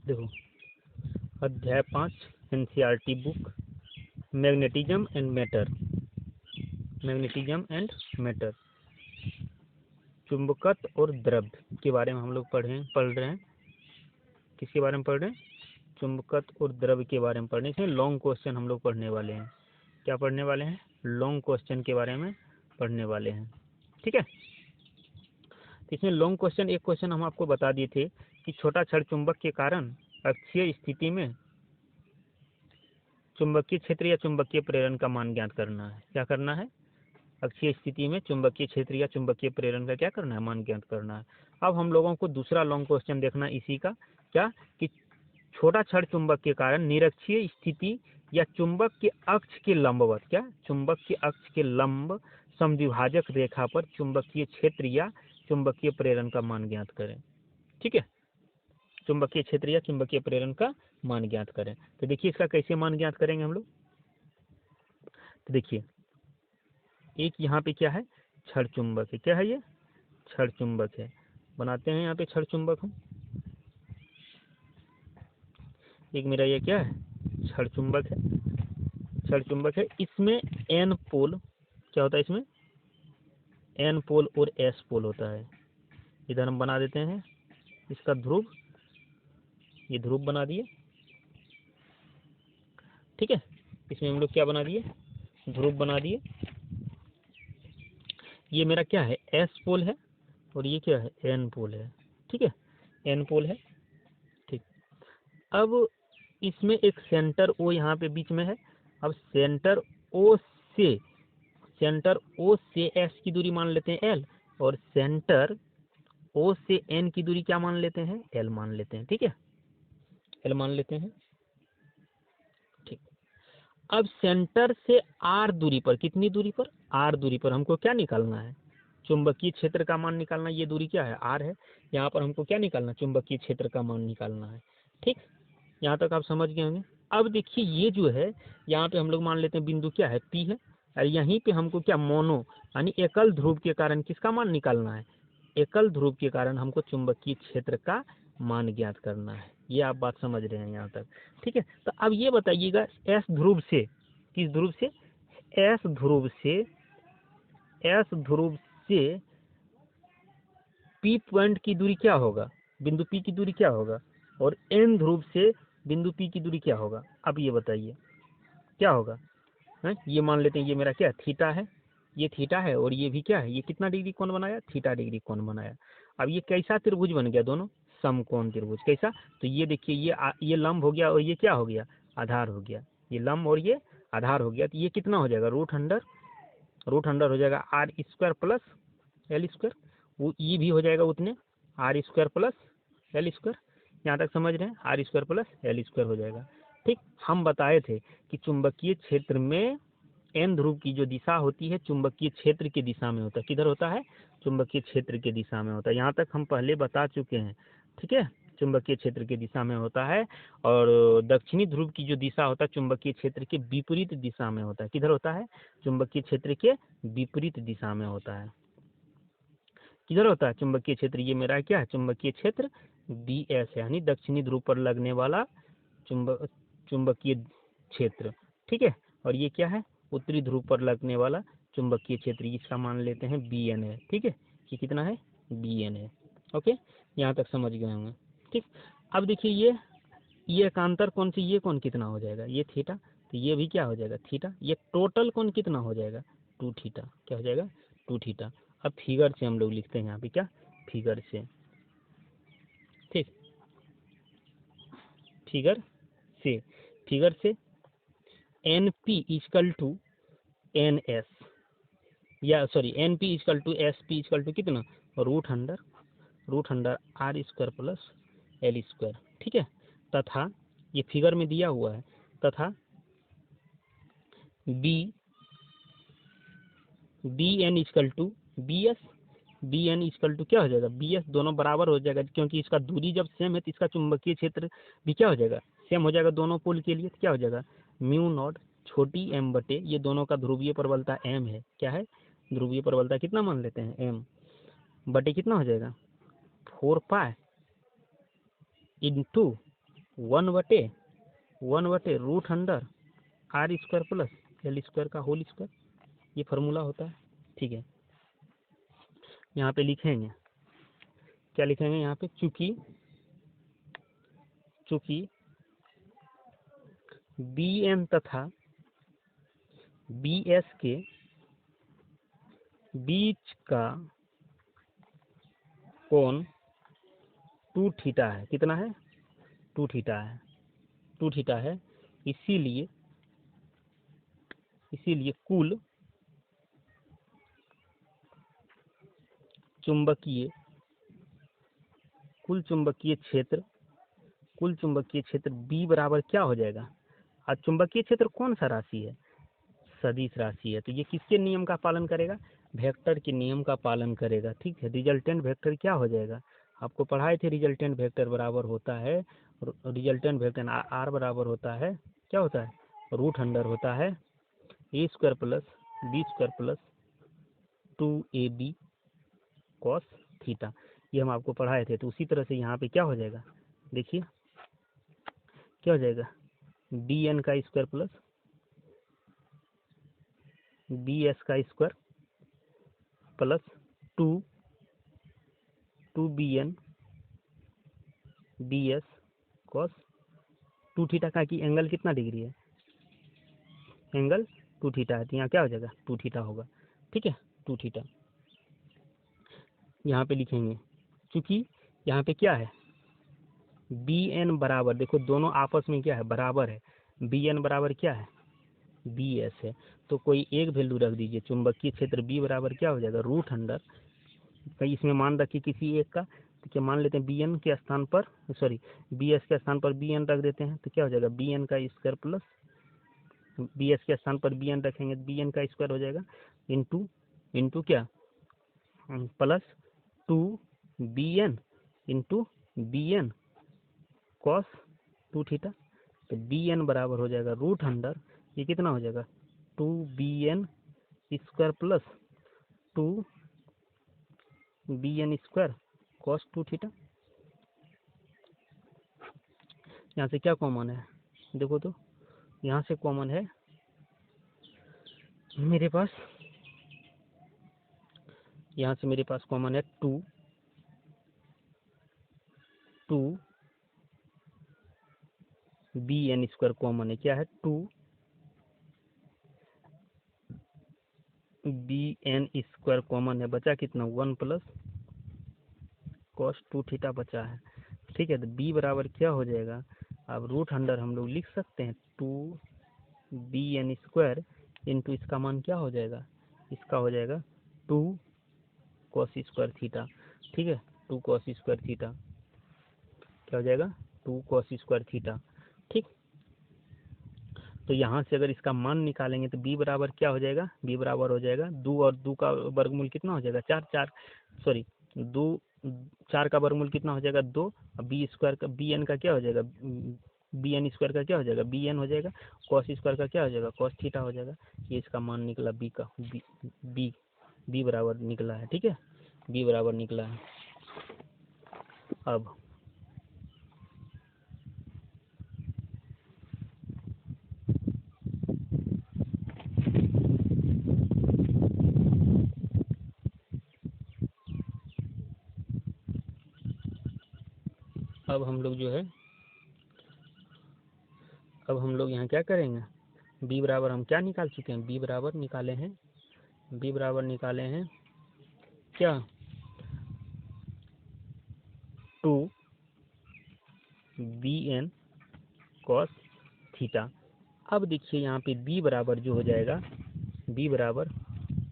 देखो, अध्याय 5 NCERT book, magnetism and matter. Magnetism and matter, चुंबकत्व और द्रव्य के बारे में हम लोग पढ़ रहे हैं। किसके बारे में पढ़ रहे हैं? चुंबकत्व और द्रव्य के बारे में पढ़ने। इसमें लॉन्ग क्वेश्चन हम लोग पढ़ने वाले हैं। क्या पढ़ने वाले हैं? लॉन्ग क्वेश्चन के बारे में पढ़ने वाले हैं। ठीक है, तो इसमें लॉन्ग क्वेश्चन, एक क्वेश्चन हम आपको बता दिए थे कि छोटा छड़ चुंबक के कारण अक्षीय स्थिति में चुंबकीय क्षेत्र या चुंबकीय प्रेरण का मान ज्ञात करना है। क्या करना है? अक्षीय स्थिति में चुंबकीय क्षेत्र या चुंबकीय प्रेरण का क्या करना है? मान ज्ञात करना है। अब हम लोगों को दूसरा लॉन्ग क्वेश्चन देखना है इसी का, क्या कि छोटा छड़ चुंबक के कारण निरक्षीय स्थिति या चुंबक के अक्ष के लंबवत, क्या चुंबक के अक्ष के लंब समद्विभाजक रेखा पर चुंबकीय क्षेत्र या चुंबकीय प्रेरण का मान ज्ञात करें। ठीक है, चुंबकीय क्षेत्र या चुंबकीय प्रेरण का मान ज्ञात करें। तो देखिए इसका कैसे मान ज्ञात करेंगे हम लोग। तो देखिए, एक यहाँ पे क्या है? छड़ चुंबक है। क्या है ये? छड़ चुंबक है। बनाते हैं यहाँ पे छड़ चुंबक हम। एक मेरा ये क्या है? छड़ चुंबक है। छड़ चुंबक है, इसमें एन पोल क्या होता है? इसमें एन पोल और एस पोल होता है। इधर हम बना देते हैं इसका ध्रुव, ये ध्रुव बना दिए। ठीक है, इसमें हम लोग क्या बना दिए? ध्रुव बना दिए। ये मेरा क्या है? एस पोल है और ये क्या है? एन पोल है। ठीक है, एन पोल है। ठीक, अब इसमें एक सेंटर ओ यहाँ पे बीच में है। अब सेंटर ओ से एस की दूरी मान लेते हैं एल, और सेंटर ओ से एन की दूरी क्या मान लेते हैं? एल मान लेते हैं। ठीक है, एल मान लेते हैं। ठीक, अब सेंटर से आर दूरी पर, कितनी दूरी पर? आर दूरी पर हमको क्या निकालना है? चुंबकीय क्षेत्र का मान निकालना। ये दूरी क्या है? आर है। यहाँ पर हमको क्या निकालना? चुंबकीय क्षेत्र का मान निकालना है। ठीक, यहाँ तक आप समझ गए होंगे। अब देखिए ये जो है, यहाँ पे हम लोग मान लेते हैं बिंदु क्या है? पी है। और यहीं पे हमको क्या मोनो यानी एकल ध्रुव के कारण किसका मान निकालना है? एकल ध्रुव के कारण हमको चुंबकीय क्षेत्र का मान ज्ञात करना है। ये आप बात समझ रहे हैं यहाँ तक? ठीक है, तो अब ये बताइएगा एस ध्रुव से, किस ध्रुव से? एस ध्रुव से, एस ध्रुव से पी पॉइंट की दूरी क्या होगा? बिंदु पी की दूरी क्या होगा? और एन ध्रुव से बिंदु पी की दूरी क्या होगा? अब ये बताइए क्या होगा? है? ये मान लेते हैं ये मेरा क्या? थीटा है। ये थीटा है और ये भी क्या है? ये कितना डिग्री कोण बनाया? थीटा डिग्री कोण बनाया। अब ये कैसा त्रिभुज बन गया? दोनों समकोण त्रिभुज। कैसा? तो ये देखिए ये लंब हो गया और ये क्या हो गया? आधार हो गया। ये लंब और ये आधार हो गया। तो ये कितना हो जाएगा? रूट अंडर हो जाएगा R square plus L square. वो ये भी हो जाएगा उतने, R square plus L square. यहाँ तक समझ रहे हैं? R square plus L square हो जाएगा। ठीक, हम बताए थे कि चुंबकीय क्षेत्र में एन ध्रुव की जो दिशा होती है चुंबकीय क्षेत्र की दिशा में होता है। किधर होता है? चुंबकीय क्षेत्र की दिशा में होता है। यहाँ तक हम पहले बता चुके हैं। ठीक है, चुंबकीय क्षेत्र की दिशा में होता है। और दक्षिणी ध्रुव की जो दिशा होता है चुंबकीय क्षेत्र के विपरीत दिशा में होता है। किधर होता है? चुंबकीय क्षेत्र के विपरीत दिशा में होता है। किधर होता है? चुंबकीय क्षेत्र। ये मेरा क्या है? चुंबकीय क्षेत्र बी एस है, यानी दक्षिणी ध्रुव पर लगने वाला चुंबकीय क्षेत्र। ठीक है, और ये क्या है? उत्तरी ध्रुव पर लगने वाला चुंबकीय क्षेत्र। इसका मान लेते हैं बी एन है। ठीक है, ये कितना है? बी एन है। ओके, यहाँ तक समझ गए होंगे। ठीक, अब देखिए ये एकांतर कौन सी, ये कौन कितना हो जाएगा? ये थीटा। तो ये भी क्या हो जाएगा? थीटा। ये टोटल कौन कितना हो जाएगा? 2 थीटा। क्या हो जाएगा? 2 थीटा। अब फिगर से हम लोग लिखते हैं यहाँ पे क्या? फिगर से। ठीक, फिगर से N P is equal to N S, या sorry N P is equal to S P is equal to कितना? Root under R square plus L square. ठीक है, तथा ये फिगर में दिया हुआ है, तथा B N equal to B N equal to क्या हो जाएगा? B S. दोनों बराबर हो जाएगा क्योंकि इसका दूरी जब सेम है तो इसका चुंबकीय क्षेत्र भी क्या हो जाएगा? सेम हो जाएगा दोनों पोल के लिए। तो क्या हो जाएगा? म्यू नॉट छोटी एम बटे, ये दोनों का ध्रुवीय प्रबलता एम है। क्या है? ध्रुवीय प्रबलता कितना मान लेते हैं? एम बटे कितना हो जाएगा? 4 पाई इंटू वन बटे root under R square plus L square का होल स्क्वायर, ये फार्मूला होता है। ठीक है, यहाँ पे लिखेंगे, क्या लिखेंगे यहाँ पे, चूंकि बी एन तथा बी एस के बीच का कोण 2 थीटा है। कितना है? 2 थीटा है, 2 थीटा है। इसीलिए कुल चुंबकीय क्षेत्र B बराबर क्या हो जाएगा? अब चुंबकीय क्षेत्र कौन सा राशि है? सदिश राशि है। तो ये किसके नियम का पालन करेगा? वेक्टर के नियम का पालन करेगा। ठीक है, रिजल्टेंट वेक्टर क्या हो जाएगा? आपको पढ़ाए थे, रिजल्टेंट वेक्टर बराबर होता है, रिजल्टेंट वेक्टर आर बराबर होता है, क्या होता है? रूट अंडर होता है A square plus B square plus 2ab cos theta. ये हम आपको पढ़ाए थे। तो उसी तरह से यहाँ पे क्या हो जाएगा, देखिए क्या हो जाएगा, बी एन का स्क्वायर प्लस बी एस का square plus 2 B N B S cos 2 theta का कि एंगल कितना डिग्री है? एंगल 2 थीटा है। तो यहाँ क्या हो जाएगा? 2 थीटा होगा। ठीक है, 2 थीटा यहाँ पे लिखेंगे, क्योंकि यहाँ पे क्या है, बी एन बराबर, देखो दोनों आपस में क्या है, बराबर है। बी एन बराबर क्या है? बी एस है। तो कोई एक वैल्यू रख दीजिए। चुंबकीय क्षेत्र बी बराबर क्या हो जाएगा? रूट अंडर, कहीं इसमें मान रखिए किसी एक का, तो क्या मान लेते हैं बी एन के स्थान पर, सॉरी बी एस के स्थान पर बी एन रख देते हैं। तो क्या हो जाएगा? बी एन का स्क्वायर प्लस बी एस के स्थान पर बी एन रखेंगे, बी एन का स्क्वायर हो जाएगा इंटू क्या, plus 2bn into B N cos 2 theta. तो बी एन बराबर हो जाएगा रूट अंडर, ये कितना हो जाएगा, 2bn square plus 2bn square cos 2 theta. यहाँ से क्या कॉमन है? देखो तो यहाँ से कॉमन है मेरे पास, यहाँ से मेरे पास कॉमन है 2bn स्क्वायर कॉमन है। क्या है? 2bn स्क्वायर कॉमन है। बचा कितना? 1 प्लस कॉस 2 थीटा बचा है। ठीक है, तो b बराबर क्या हो जाएगा? अब रूट अंडर हम लोग लिख सकते हैं 2bn स्क्वायर इंटू इसका मान क्या हो जाएगा? इसका हो जाएगा 2 कॉस स्क्वायर थीटा। ठीक है, 2 कॉस स्क्वायर थीटा क्या हो जाएगा? 2 कॉस स्क्वायर थीटा। ठीक, तो यहाँ से अगर इसका मान निकालेंगे तो b बराबर क्या हो जाएगा? b बराबर हो जाएगा 2 और 2 का वर्गमूल कितना हो जाएगा? 2 4 का वर्गमूल कितना हो जाएगा? 2। अब बी स्क्वायर का बी एन का क्या हो जाएगा? बी एन स्क्वायर का क्या हो जाएगा? बी एन हो जाएगा। कॉस स्क्वायर का क्या हो जाएगा? कॉस थीटा हो जाएगा। ये इसका मान निकला बी का, बी बराबर निकला है। ठीक है, बी बराबर निकला है। अब हम लोग जो है, अब हम लोग यहाँ क्या करेंगे, b बराबर हम क्या निकाल चुके हैं? b बराबर निकाले हैं, b बराबर निकाले हैं क्या? 2bn cos theta. अब देखिए यहाँ पे b बराबर जो हो जाएगा, b बराबर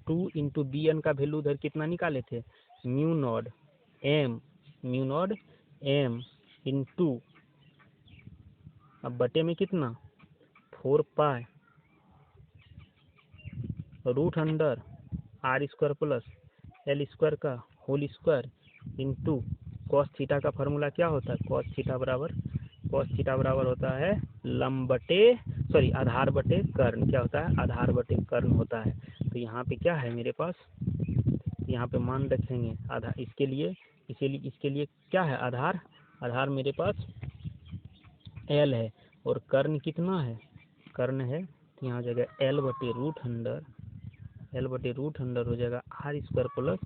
2 इंटू बी एन का वैल्यू उधर कितना निकाले थे? म्यू नॉट एम इंटू, अब बटे में कितना? 4 pi root under R square plus L square का whole square into cos theta का फार्मूला क्या होता है? कॉस थीटा बराबर होता है आधार बटे कर्ण। क्या होता है? आधार बटे कर्ण होता है। तो यहाँ पे क्या है मेरे पास, यहाँ पे मान रखेंगे आधार, इसके लिए क्या है? आधार मेरे पास एल है और कर्ण कितना है, कर्ण है, तो यहाँ हो जाएगा एल बटे रूट अंडर हो जाएगा R square plus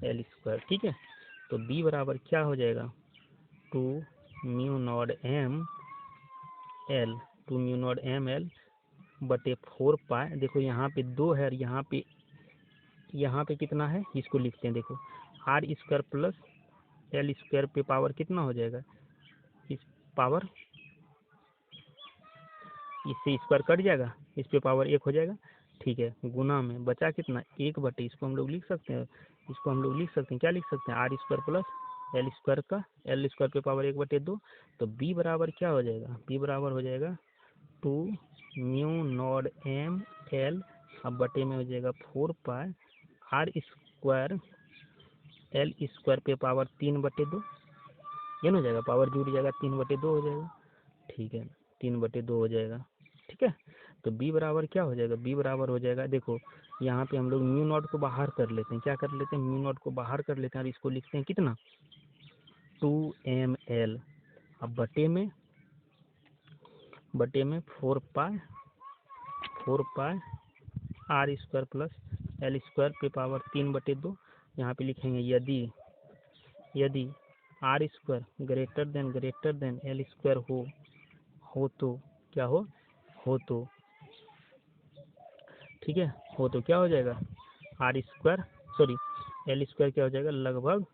L square. ठीक है, तो बी बराबर क्या हो जाएगा 2 म्यू नॉट एम एल बटे 4 पाई। देखो यहाँ पे 2 है और यहाँ पे कितना है, इसको लिखते हैं। देखो R square plus L square पे पावर कितना हो जाएगा, इस पावर इससे स्क्वायर कट जाएगा, इस पे पावर 1 हो जाएगा। ठीक है, गुना में बचा कितना 1 बटे, इसको हम लोग लिख सकते हैं, क्या लिख सकते हैं, R square plus L square का एल स्क्वायर पे पावर 1 बटे 2। तो बी बराबर क्या हो जाएगा, बी बराबर हो जाएगा 2 म्यू नॉट एम एल, अब बटे में हो जाएगा 4 pi R square L square पे पावर 3 बटे 2, ये ना हो जाएगा, पावर जुड़ जाएगा 3 बटे 2 हो जाएगा। ठीक है, 3 बटे 2 हो जाएगा। ठीक है, तो बी बराबर क्या हो जाएगा, बी बराबर हो जाएगा, देखो यहाँ पे हम लोग म्यू नॉट को बाहर कर लेते हैं, क्या कर लेते हैं, म्यू नॉट को बाहर कर लेते हैं और इसको लिखते हैं कितना 2ml, अब बटे में 4 pi R square plus L square पे पावर 3 बटे 2। यहाँ पे लिखेंगे यदि R square greater than L square हो तो क्या हो तो, ठीक है, हो तो क्या हो जाएगा एल स्क्वायर क्या हो जाएगा, लगभग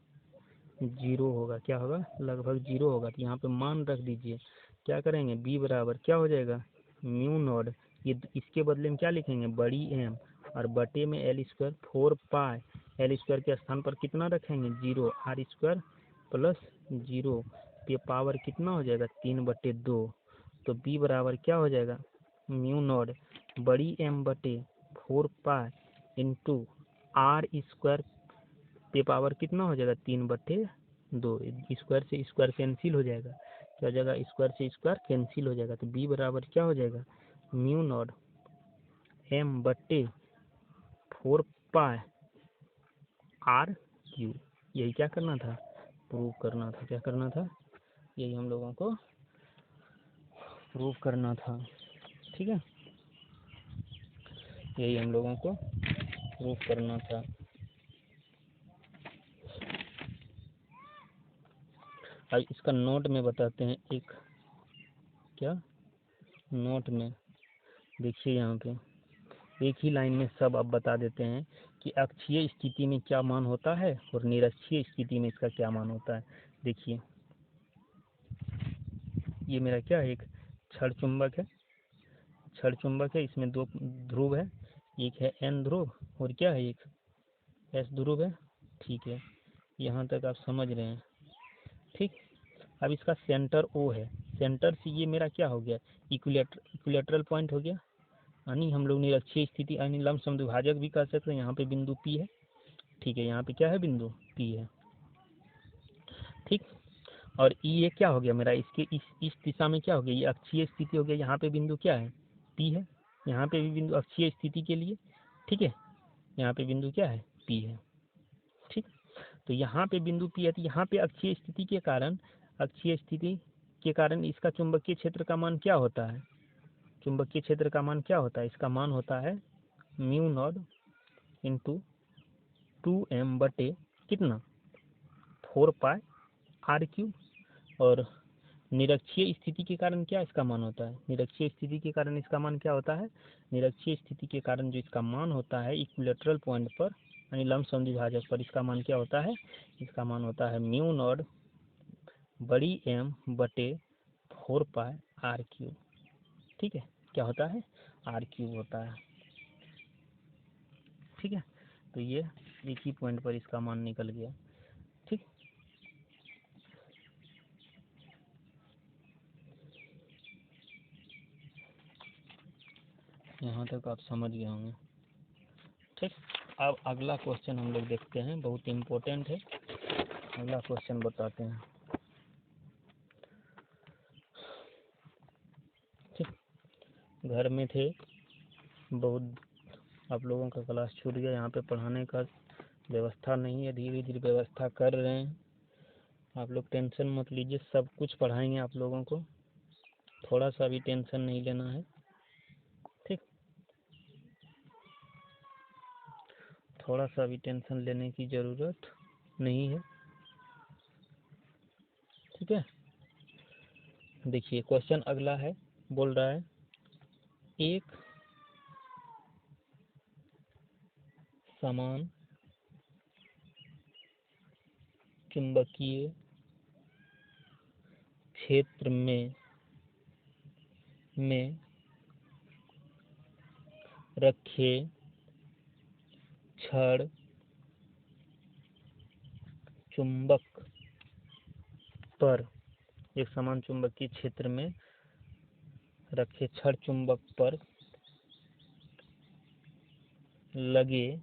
0 होगा, क्या होगा, लगभग 0 होगा। तो यहाँ पे मान रख दीजिए, क्या करेंगे, बी बराबर क्या हो जाएगा म्यू नॉट, ये इसके बदले में क्या लिखेंगे बड़ी एम और बटे में एल स्क्वायर 4 पाई, एल स्क्वायर के स्थान पर कितना रखेंगे 0, आर स्क्वायर प्लस 0 पे पावर कितना हो जाएगा 3 बटे 2। तो बी बराबर क्या हो जाएगा म्यू नॉट बड़ी एम बटे 4 पाई इंटू आर स्क्वायर पे पावर कितना हो जाएगा 3 बटे 2, स्क्वायर से स्क्वायर कैंसिल हो जाएगा, क्या हो जाएगा, स्क्वायर से स्क्वायर कैंसिल हो जाएगा। तो बी बराबर क्या हो जाएगा म्यू नॉट एम बटे 4 पाई आर क्यू। यही क्या करना था, प्रूव करना था, क्या करना था, यही हम लोगों को प्रूव करना था। ठीक है, यही हम लोगों को प्रूव करना था। अब इसका नोट में बताते हैं, एक क्या नोट में देखिए, यहाँ पे एक ही लाइन में सब अब बता देते हैं कि अक्षीय स्थिति में क्या मान होता है और निरक्षीय स्थिति में इसका क्या मान होता है। देखिए ये मेरा क्या है, एक क्षण चुंबक है, इसमें 2 ध्रुव है, एक है एन ध्रुव और क्या है एक एस ध्रुव है। ठीक है, यहाँ तक आप समझ रहे हैं। ठीक, अब इसका सेंटर ओ है, सेंटर से ये मेरा क्या हो गया इक्विलेटरल पॉइंट हो गया, यानी हम लोग निरक्षीय स्थिति यानी लंब समद्विभाजक भी कह सकते हैं। यहाँ पे बिंदु पी है, ठीक है, यहाँ पे क्या है बिंदु पी है। ठीक, और ये क्या हो गया मेरा, इसके इस दिशा में क्या हो गया, ये अक्षीय स्थिति हो गया, यहाँ पे बिंदु क्या है पी है, यहाँ पे भी बिंदु अक्षीय स्थिति के लिए। ठीक है, यहाँ पे बिंदु क्या है पी है। ठीक, तो यहाँ पे बिंदु पी है, तो यहाँ पे अक्षीय स्थिति के कारण इसका चुंबकीय क्षेत्र का मान क्या होता है, चुंबकीय क्षेत्र का मान क्या होता है, इसका मान होता है म्यू नॉट इंटू 2m बटे कितना 4 पाई आर क्यू। और निरक्षीय स्थिति के कारण क्या इसका मान होता है, निरक्षीय स्थिति के कारण इसका मान क्या होता है, निरक्षीय स्थिति के कारण जो इसका मान होता है इक्विलेटरल पॉइंट पर यानी लंब समद्विभाजक पर, इसका मान क्या होता है, इसका मान होता है म्यू नॉट बड़ी एम बटे 4 पाई आर क्यूब। ठीक है, क्या होता है आर क्यूब होता है। ठीक है, तो ये एक ही पॉइंट पर इसका मान निकल गया। ठीक, यहाँ तक आप समझ गए होंगे। ठीक, अब अगला क्वेश्चन हम लोग देखते हैं, बहुत इम्पोर्टेंट है। अगला क्वेश्चन बताते हैं। ठीक, घर में थे, बहुत आप लोगों का क्लास छूट गया, यहाँ पे पढ़ाने का व्यवस्था नहीं है, धीरे धीरे व्यवस्था कर रहे हैं। आप लोग टेंशन मत लीजिए, सब कुछ पढ़ाएंगे आप लोगों को, थोड़ा सा भी टेंशन नहीं लेना है, ठीक। थोड़ा सा भी टेंशन लेने की ज़रूरत नहीं है, ठीक है। देखिए क्वेश्चन अगला है, बोल रहा है एक समान चुंबकीय क्षेत्र में रखे छड़ चुंबक पर, एक समान चुंबकीय क्षेत्र में रखे छड़ चुंबक पर लगे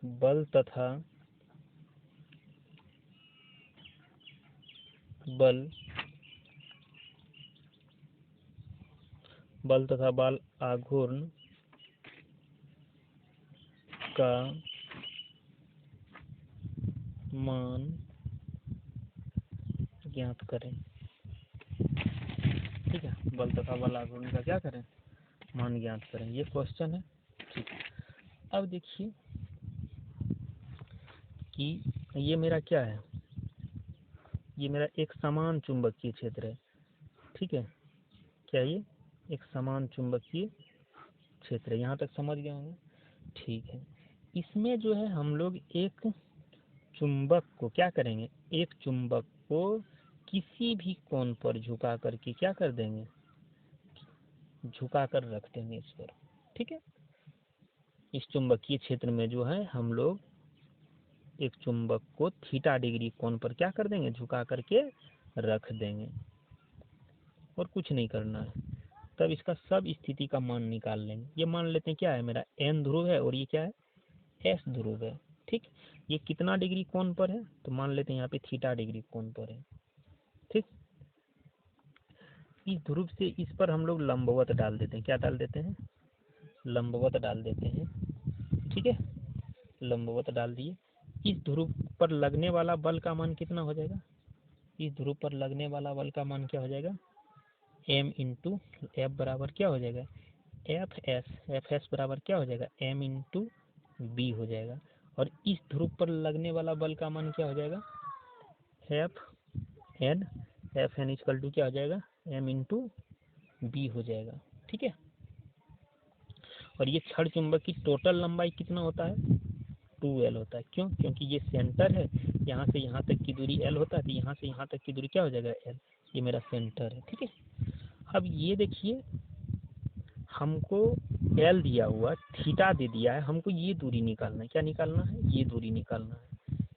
बल तथा बल आघूर्ण का मान ज्ञात करें, ठीक है। बल तथा बल आघूर्ण का क्या करें, मान ज्ञात करें, ये क्वेश्चन है, ठीक। अब देखिए कि ये मेरा क्या है, ये मेरा एक समान चुंबकीय क्षेत्र है, ठीक है। क्या ये एक समान चुंबकीय क्षेत्र है, यहाँ तक समझ गए होंगे, ठीक है। इसमें जो है हम लोग एक चुंबक को क्या करेंगे, एक चुंबक को किसी भी कोण पर झुका करके क्या कर देंगे, झुका कर रख देंगे इस पर, ठीक है। इस चुंबकीय क्षेत्र में जो है हम लोग एक चुंबक को थीटा डिग्री कोण पर क्या कर देंगे, झुका करके रख देंगे, और कुछ नहीं करना है। तब इसका सब स्थिति का मान निकाल लेंगे। ये मान लेते हैं क्या है, मेरा n ध्रुव है और ये क्या है, s ध्रुव है, ठीक। ये कितना डिग्री कोण पर है, तो मान लेते हैं यहाँ पे थीटा डिग्री कोण पर है, ठीक। इस ध्रुव से इस पर हम लोग लंबवत डाल देते हैं, क्या डाल देते हैं, लंबवत डाल देते हैं, ठीक है। लंबवत डाल दिए। इस ध्रुव पर लगने वाला बल का मान कितना हो जाएगा, इस ध्रुव पर लगने वाला बल का मान क्या हो जाएगा, m इंटू एफ बराबर क्या हो जाएगा, एफ एस बराबर क्या हो जाएगा, m इंटू बी हो जाएगा। और इस ध्रुव पर लगने वाला बल का मान क्या हो जाएगा, एफ एन इक्वल टू क्या हो जाएगा, m इंटू बी हो जाएगा, ठीक है। और ये छड़ चुंबक की टोटल लंबाई कितना होता है, 2l होता है। क्यों, क्योंकि ये सेंटर है, यहाँ से यहाँ तक की दूरी l होता है, तो यहाँ से यहाँ तक की दूरी क्या हो जाएगा, l। ये मेरा सेंटर है, ठीक है। अब ये देखिए हमको l दिया हुआ, थीटा दे दिया है, हमको ये दूरी निकालना है, क्या निकालना है, ये दूरी निकालना है,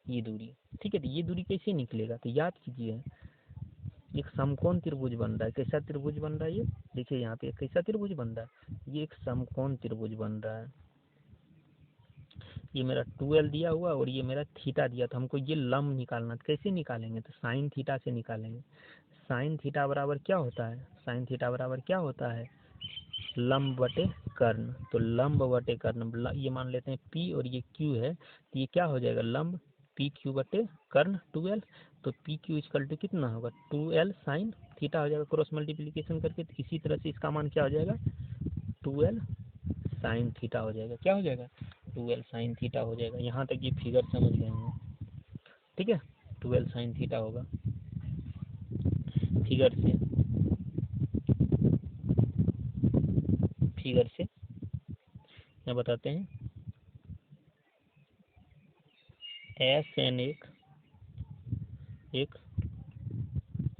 ये दूरी, ठीक है। तो ये दूरी कैसे निकलेगा, तो याद कीजिए एक समकोण त्रिभुज बन रहा है, कैसा त्रिभुज बन रहा है, ये देखिए यहाँ पे कैसा त्रिभुज बन रहा है, ये एक समकोण त्रिभुज बन रहा है। ये मेरा 2l दिया हुआ और ये मेरा थीटा दिया, तो हमको ये लंब निकालना, कैसे निकालेंगे, तो साइन थीटा से निकालेंगे। साइन थीटा बराबर क्या होता है, साइन थीटा बराबर क्या होता है, लंब बटे कर्ण। तो लंब बटे कर्ण, ये मान लेते हैं P और ये Q है, तो ये क्या हो जाएगा, लंब PQ बटे कर्ण 2l। तो PQ इक्वल टू कितना होगा, 2l साइन थीटा हो जाएगा, क्रॉस मल्टीप्लीकेशन करके। तो इसी तरह से इसका मान क्या हो जाएगा, 2l साइन थीटा हो जाएगा, क्या हो जाएगा, 2l साइन थीटा हो जाएगा। यहाँ तक ये फिगर समझ गए होंगे, ठीक है। 2l साइन थीटा होगा, फिगर से क्या बताते हैं, एस एन एक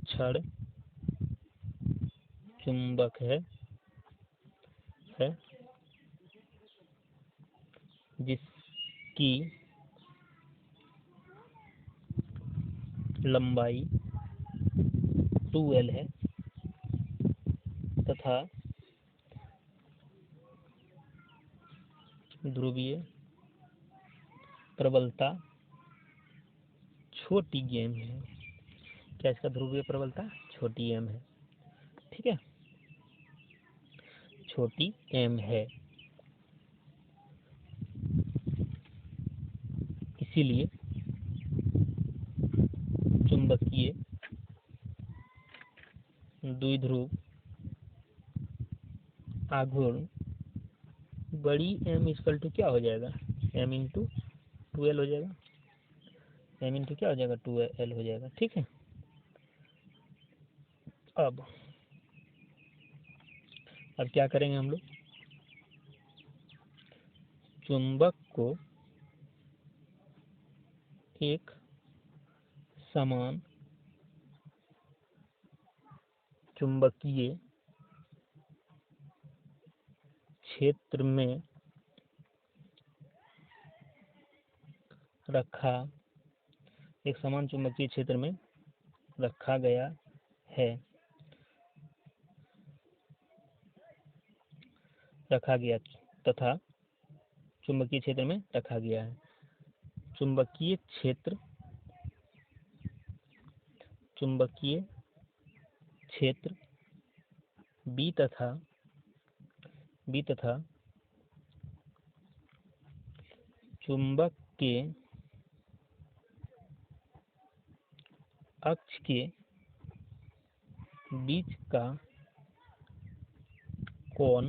छड़ चुंबक है जिसकी लंबाई 2l है तथा ध्रुवीय प्रबलता छोटी m है। क्या इसका ध्रुवीय प्रबलता छोटी m है, ठीक है, छोटी m है। इसीलिए चुंबकीय द्विध्रुव आघूर्ण बड़ी m इक्वल टू क्या हो जाएगा, m इंटू 2l हो जाएगा, m इंटू क्या हो जाएगा 2l हो जाएगा। ठीक है, अब क्या करेंगे हम लोग, चुंबक को एक समान चुंबकीय क्षेत्र में रखा, एक समान चुंबकीय क्षेत्र में रखा गया है, रखा गया तथा चुंबकीय क्षेत्र में रखा गया है। चुंबकीय क्षेत्र B तथा चुंबक के अक्ष के बीच का कोण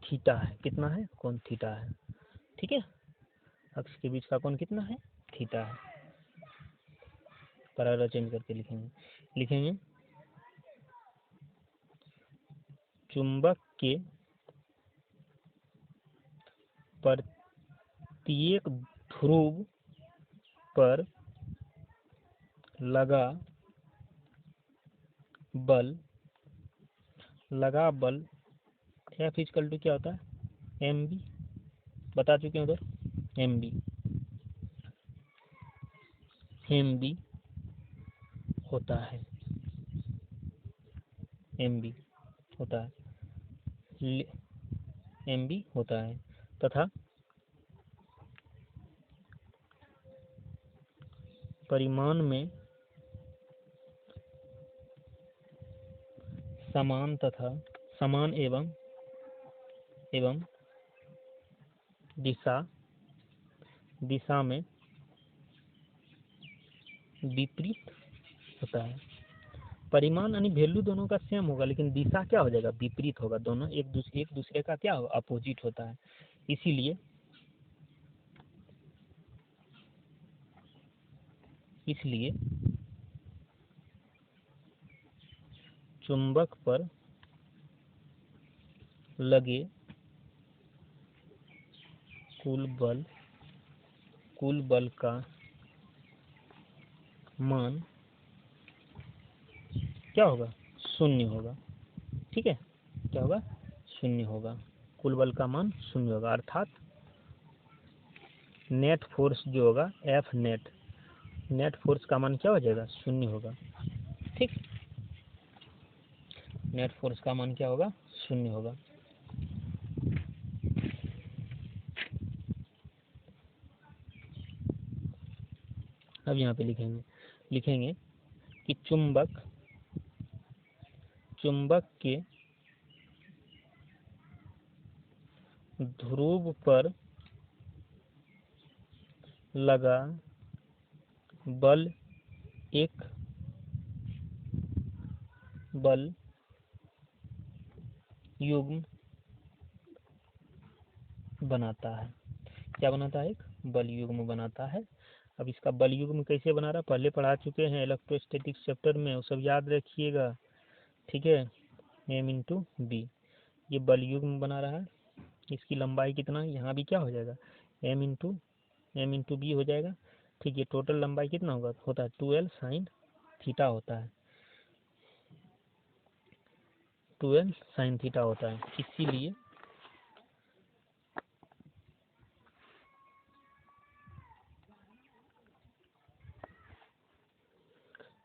थीटा है। कितना है, कोण थीटा है। ठीक है, अक्ष के बीच का कोण कितना है, थीटा है। पैराग्राफ चेंज करके लिखेंगे चुंबक के प्रत्येक ध्रुव पर लगा बल F इक्वल टू क्या होता है, mb, बता चुके हैं उधर, mb होता है, mb होता है तथा परिमाण में समान एवं दिशा में विपरीत होता है। परिमाण यानी वैल्यू दोनों का सेम होगा, लेकिन दिशा क्या हो जाएगा, विपरीत होगा। दोनों एक दूसरे का क्या होगा, अपोजिट होता है। इसलिए चुंबक पर लगे कुल बल का मान क्या होगा, शून्य होगा। ठीक है, क्या होगा, शून्य होगा। कुल बल का मान शून्य होगा, अर्थात नेट फोर्स जो होगा F नेट फोर्स का मान क्या हो जाएगा, शून्य होगा। ठीक, नेट फोर्स का मान क्या होगा, शून्य होगा। अब यहाँ पे लिखेंगे कि चुंबक के ध्रुव पर लगा बल एक बल युग्म बनाता है। क्या बनाता है, एक बल युग्म बनाता है। अब इसका बल युग्म कैसे बना रहा, पहले पढ़ा चुके हैं इलेक्ट्रोस्टैटिक्स चैप्टर में, वो सब याद रखिएगा। ठीक है, m इंटू बी, ये बल युग्म बना रहा है। इसकी लंबाई कितना, यहाँ भी क्या हो जाएगा, m इंटू बी हो जाएगा। ठीक है, टोटल लंबाई कितना होता है 2l साइन थीटा होता है, 2l साइन थीटा होता है।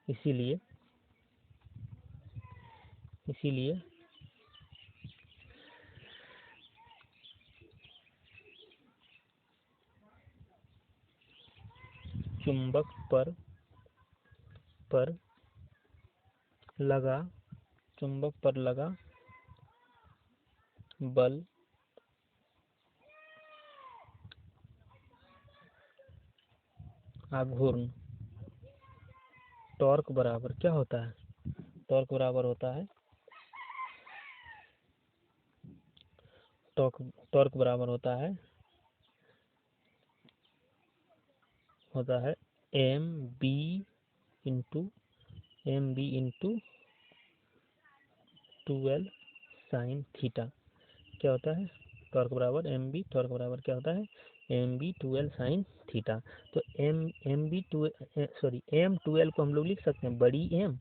इसीलिए चुंबक पर लगा बल आघूर्ण टॉर्क बराबर क्या होता है, टॉर्क बराबर होता है टॉर्क टॉर्क बराबर होता है M B into 2L sine theta. क्या होता है, टॉर्क बराबर एम बी, टॉर्क बराबर क्या होता है M B 2L sine theta. तो एम 2L को हम लोग लिख सकते हैं बड़ी एम,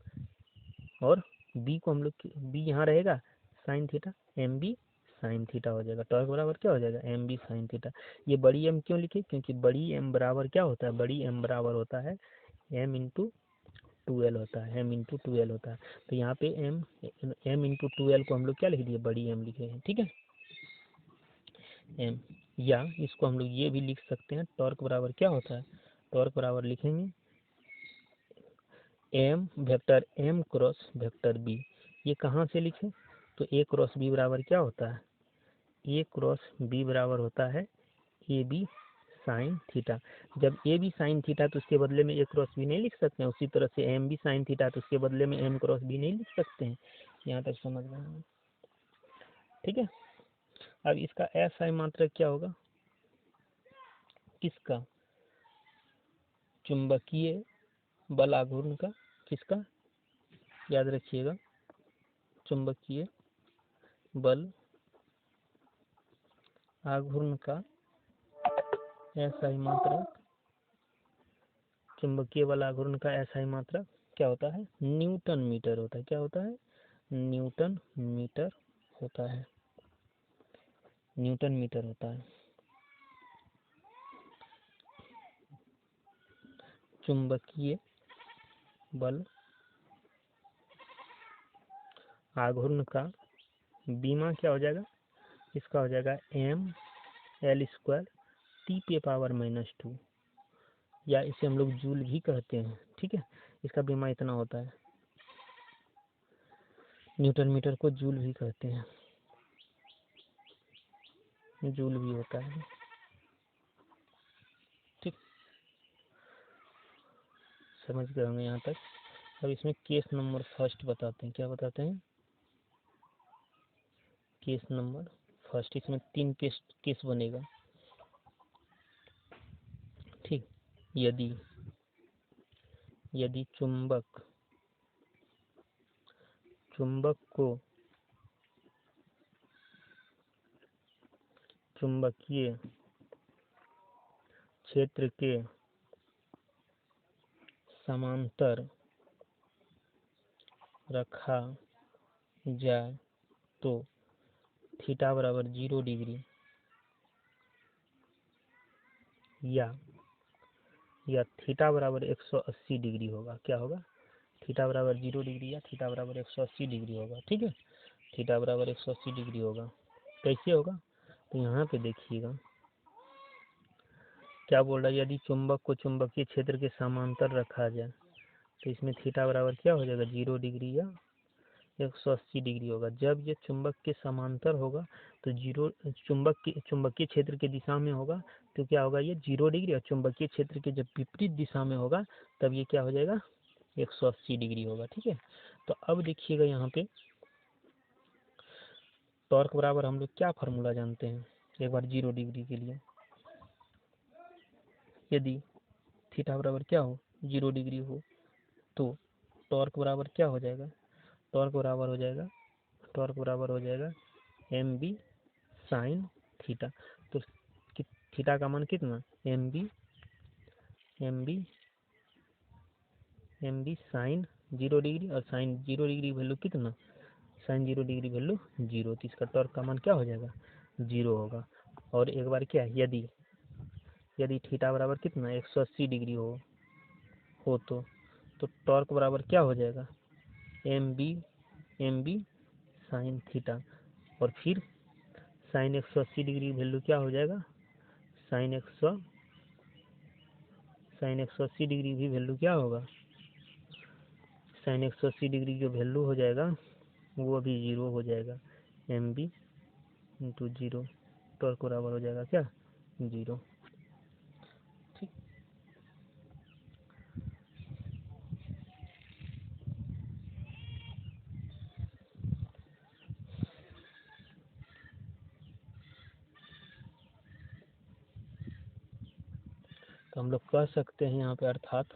और बी को हम लोग बी यहाँ रहेगा sine theta, M B sine theta हो जाएगा। टॉर्क बराबर क्या हो जाएगा एम बी साइन थीटा। ये बड़ी एम क्यों लिखे, क्योंकि बड़ी एम बराबर क्या होता है, बड़ी एम बराबर होता है एम इंटू 2L होता है, एम इंटू 2L होता है। तो यहाँ पे एम इंटू 2L को हम लोग क्या लिख दिए, बड़ी एम लिखे हैं, ठीक है एम। या इसको हम लोग ये भी लिख सकते हैं, टॉर्क बराबर क्या होता है, टॉर्क बराबर लिखेंगे M vector M cross vector B. ये कहाँ से लिखे, तो ए क्रॉस बी बराबर क्या होता है, ए क्रॉस बी बराबर होता है ए बी साइन थीटा। जब ए बी साइन थीटा तो उसके बदले में ए क्रॉस बी नहीं लिख सकते हैं, उसी तरह से एम बी साइन थीटा तो उसके बदले में एम क्रॉस बी नहीं लिख सकते हैं। यहाँ तक समझ रहे हैं, ठीक है। अब इसका एसआई मात्रक क्या होगा, किसका, चुंबकीय बल आघूर्ण का, किसका, याद रखिएगा चुंबकीय बल आघूर्ण का एसआई मात्रक, चुंबकीय बल आघूर्ण का एसआई मात्रक क्या होता है, न्यूटन मीटर होता है। क्या होता है, न्यूटन मीटर होता है, न्यूटन मीटर होता है। चुंबकीय बल आघूर्ण का बीमा क्या हो जाएगा, इसका हो जाएगा एम एल स्क्वायर टी पे पावर -2, या इसे हम लोग जूल भी कहते हैं, ठीक है। इसका बीमा इतना होता है, न्यूटन मीटर को जूल भी कहते हैं, जूल भी होता है, ठीक, समझ गए होंगे यहाँ तक। अब इसमें केस नंबर फर्स्ट बताते हैं, क्या बताते हैं, केस नंबर फर्स्ट। इसमें 3 केस बनेगा, ठीक। यदि चुंबक को चुंबकीय क्षेत्र के समांतर रखा जाए तो थीटा बराबर 0 डिग्री या थीटा बराबर 180 डिग्री होगा। क्या होगा, थीटा बराबर 0 डिग्री या थीटा बराबर 180 डिग्री होगा, ठीक है। थीटा बराबर 180 डिग्री होगा। कैसे होगा, तो यहाँ पे देखिएगा क्या बोल रहा है, यदि चुंबक को चुंबकीय क्षेत्र के समांतर रखा जाए तो इसमें थीटा बराबर क्या हो जाएगा 0 डिग्री या 180 डिग्री होगा। जब ये चुंबक के समांतर होगा तो चुंबकीय क्षेत्र की दिशा में होगा तो क्या होगा, ये 0 डिग्री, और चुंबकीय क्षेत्र के जब विपरीत दिशा में होगा तब ये क्या हो जाएगा 180 डिग्री होगा, ठीक है। तो अब देखिएगा यहाँ पे टॉर्क बराबर हम लोग क्या फार्मूला जानते हैं, एक बार 0 डिग्री के लिए, यदि थीटा बराबर क्या हो 0 डिग्री हो तो टॉर्क बराबर क्या हो जाएगा, टॉर्क बराबर हो जाएगा एम बी साइन थीटा। तो थीटा का मान कितना, एम बी साइन 0 डिग्री, और साइन 0 डिग्री वैल्यू कितना, साइन 0 डिग्री वैल्यू 0, तो इसका टॉर्क का मान क्या हो जाएगा 0 होगा। और एक बार क्या, यदि थीटा बराबर कितना 180 डिग्री हो तो टॉर्क बराबर क्या हो जाएगा एम बी साइन थीटा, और फिर साइन 180 डिग्री वैल्यू क्या हो जाएगा, साइन 180 डिग्री की वैल्यू क्या होगा, साइन 180 डिग्री जो वैल्यू हो जाएगा वो अभी 0 हो जाएगा, एम बी इंटू 0, टॉर्क बराबर हो जाएगा क्या 0, ठीक। तो हम लोग कह सकते हैं यहाँ पे अर्थात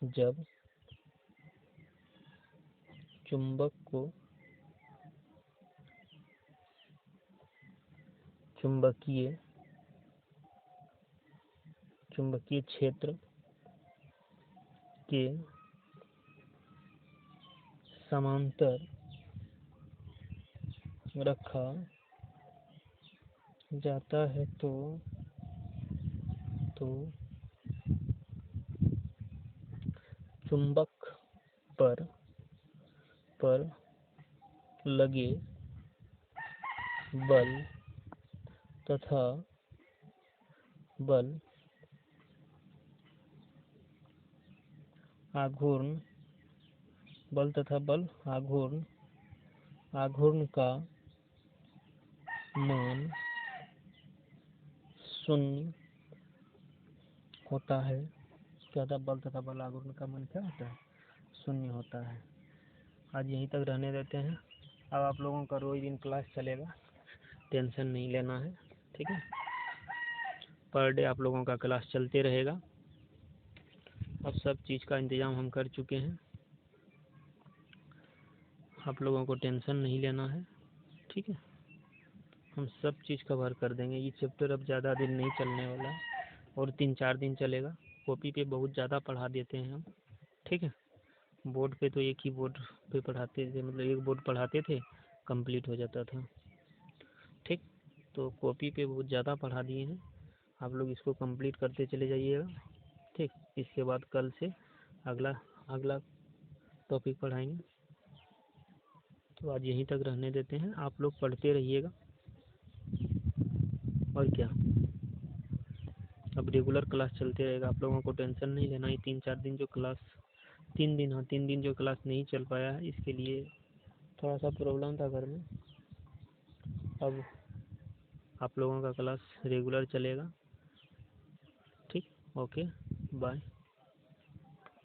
जब चुंबक को चुंबकीय क्षेत्र के समांतर रखा जाता है तो चुंबक पर लगे बल तथा आघूर्ण का मान शून्य होता है। क्या था? बल तथा बल आघूर्ण का मान क्या होता है? शून्य होता है। आज यहीं तक रहने देते हैं। अब आप लोगों का रोज दिन क्लास चलेगा, टेंशन नहीं लेना है, ठीक है। पर डे आप लोगों का क्लास चलते रहेगा। अब सब चीज़ का इंतजाम हम कर चुके हैं, आप लोगों को टेंशन नहीं लेना है, ठीक है। हम सब चीज़ कवर कर देंगे। ये चैप्टर अब ज़्यादा दिन नहीं चलने वाला है और 3-4 दिन चलेगा। कॉपी पे बहुत ज़्यादा पढ़ा देते हैं हम, ठीक है। बोर्ड पे तो एक ही बोर्ड पे पढ़ाते थे, मतलब एक बोर्ड पढ़ाते थे, कंप्लीट हो जाता था, ठीक। तो कॉपी पे बहुत ज़्यादा पढ़ा दिए हैं, आप लोग इसको कंप्लीट करते चले जाइएगा, ठीक। इसके बाद कल से अगला टॉपिक पढ़ाएंगे। तो आज यहीं तक रहने देते हैं। आप लोग पढ़ते रहिएगा और क्या, अब रेगुलर क्लास चलते रहेगा। आप लोगों को टेंशन नहीं लेना है। 3-4 दिन जो क्लास 3 दिन जो क्लास नहीं चल पाया है, इसके लिए थोड़ा सा प्रॉब्लम था घर में। अब आप लोगों का क्लास रेगुलर चलेगा, ठीक। Okay, bye.